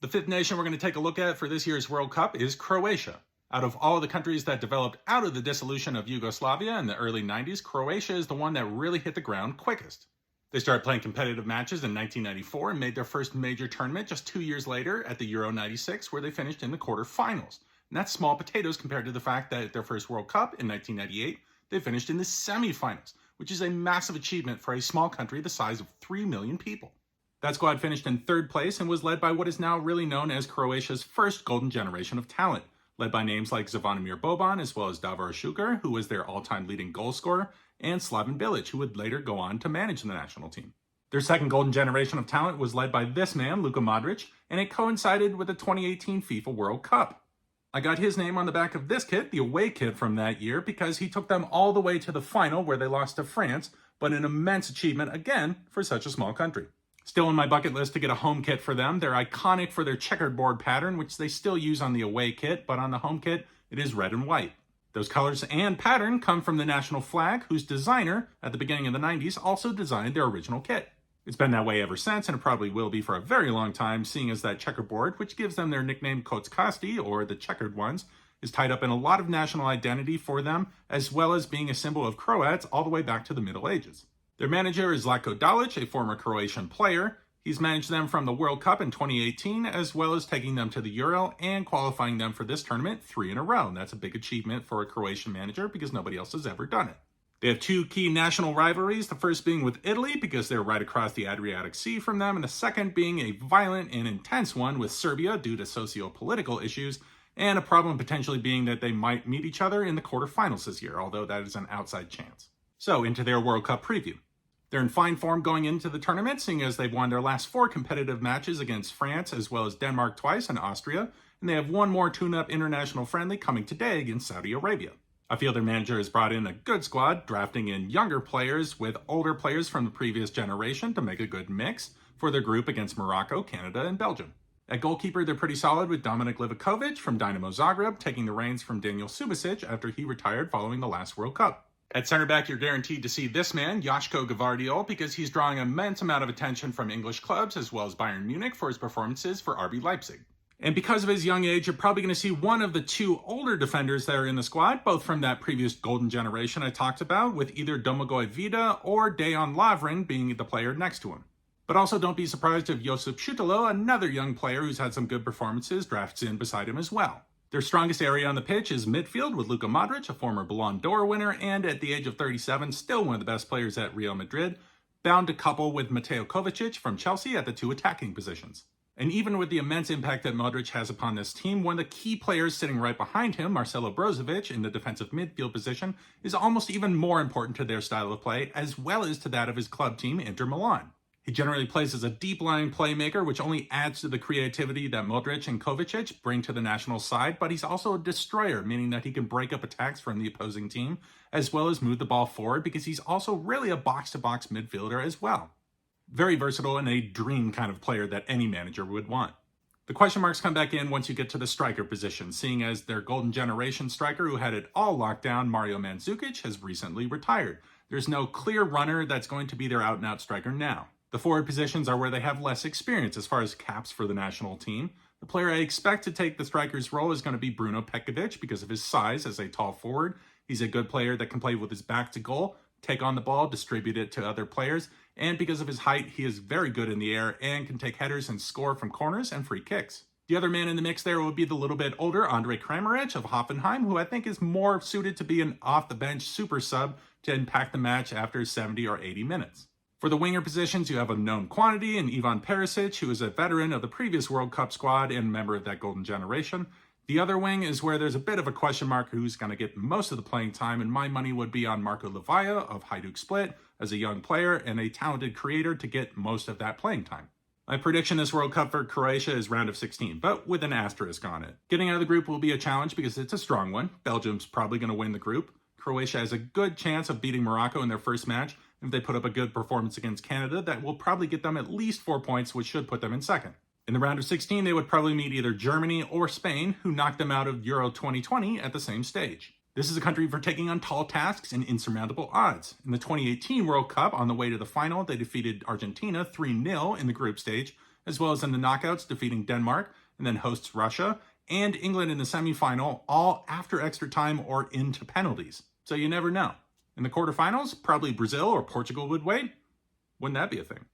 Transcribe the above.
The fifth nation we're going to take a look at for this year's World Cup is Croatia. Out of all the countries that developed out of the dissolution of Yugoslavia in the early 90s, Croatia is the one that really hit the ground quickest. They started playing competitive matches in 1994 and made their first major tournament just 2 years later at the Euro 96, where they finished in the quarterfinals. And that's small potatoes compared to the fact that at their first World Cup in 1998, they finished in the semifinals, which is a massive achievement for a small country the size of 3 million people. That squad finished in third place and was led by what is now really known as Croatia's first golden generation of talent, led by names like Zvonimir Boban as well as Davor Šuker, who was their all-time leading goal scorer, and Slaven Bilic, who would later go on to manage the national team. Their second golden generation of talent was led by this man, Luka Modric, and it coincided with the 2018 FIFA World Cup. I got his name on the back of this kit, the away kit from that year, because he took them all the way to the final where they lost to France, but an immense achievement again for such a small country. Still on my bucket list to get a home kit for them. They're iconic for their checkerboard pattern, which they still use on the away kit, but on the home kit, it is red and white. Those colors and pattern come from the national flag, whose designer, at the beginning of the 90s, also designed their original kit. It's been that way ever since, and it probably will be for a very long time, seeing as that checkerboard, which gives them their nickname Kockasti, or the checkered ones, is tied up in a lot of national identity for them, as well as being a symbol of Croats all the way back to the Middle Ages. Their manager is Zlatko Dalic, a former Croatian player. He's managed them from the World Cup in 2018, as well as taking them to the Euro and qualifying them for this tournament 3 in a row. And that's a big achievement for a Croatian manager because nobody else has ever done it. They have 2 key national rivalries, the first being with Italy because they're right across the Adriatic Sea from them, and the second being a violent and intense one with Serbia due to socio-political issues, and a problem potentially being that they might meet each other in the quarterfinals this year, although that is an outside chance. So, into their World Cup preview. They're in fine form going into the tournament, seeing as they've won their last 4 competitive matches against France, as well as Denmark twice and Austria, and they have one more tune-up international friendly coming today against Saudi Arabia. I feel their manager has brought in a good squad, drafting in younger players with older players from the previous generation to make a good mix for their group against Morocco, Canada, and Belgium. At goalkeeper, they're pretty solid with Dominik Livakovic from Dinamo Zagreb, taking the reins from Daniel Subasic after he retired following the last World Cup. At center back, you're guaranteed to see this man, Joško Gvardiol, because he's drawing an immense amount of attention from English clubs as well as Bayern Munich for his performances for RB Leipzig. And because of his young age, you're probably going to see one of the 2 older defenders that are in the squad, both from that previous golden generation I talked about, with either Domagoj Vida or Dejan Lovren being the player next to him. But also don't be surprised if Josip Šutalo, another young player who's had some good performances, drafts in beside him as well. Their strongest area on the pitch is midfield with Luka Modric, a former Ballon d'Or winner, and at the age of 37, still one of the best players at Real Madrid, bound to couple with Mateo Kovacic from Chelsea at the 2 attacking positions. And even with the immense impact that Modric has upon this team, one of the key players sitting right behind him, Marcelo Brozovic, in the defensive midfield position, is almost even more important to their style of play, as well as to that of his club team, Inter Milan. He generally plays as a deep-lying playmaker, which only adds to the creativity that Modric and Kovacic bring to the national side, but he's also a destroyer, meaning that he can break up attacks from the opposing team, as well as move the ball forward, because he's also really a box-to-box midfielder as well. Very versatile and a dream kind of player that any manager would want. The question marks come back in once you get to the striker position, seeing as their golden generation striker who had it all locked down, Mario Mandzukic, has recently retired. There's no clear runner that's going to be their out-and-out striker now. The forward positions are where they have less experience as far as caps for the national team. The player I expect to take the striker's role is going to be Bruno Pekovic because of his size as a tall forward. He's a good player that can play with his back to goal, take on the ball, distribute it to other players, and because of his height, he is very good in the air and can take headers and score from corners and free kicks. The other man in the mix there would be the little bit older Andre Kramaric of Hoffenheim, who I think is more suited to be an off-the-bench super sub to impact the match after 70 or 80 minutes. For the winger positions, you have a known quantity in Ivan Perisic, who is a veteran of the previous World Cup squad and member of that golden generation. The other wing is where there's a bit of a question mark who's going to get most of the playing time, and my money would be on Marco Levaya of Hajduk Split as a young player and a talented creator to get most of that playing time. My prediction this World Cup for Croatia is round of 16, but with an asterisk on it. Getting out of the group will be a challenge because it's a strong one. Belgium's probably going to win the group. Croatia has a good chance of beating Morocco in their first match. If they put up a good performance against Canada, that will probably get them at least 4 points, which should put them in second. In the round of 16, they would probably meet either Germany or Spain, who knocked them out of Euro 2020 at the same stage. This is a country for taking on tall tasks and insurmountable odds. In the 2018 World Cup, on the way to the final, they defeated Argentina 3-0 in the group stage, as well as in the knockouts defeating Denmark, and then hosts Russia, and England in the semifinal, all after extra time or into penalties. So you never know. In the quarterfinals, probably Brazil or Portugal would wait. Wouldn't that be a thing?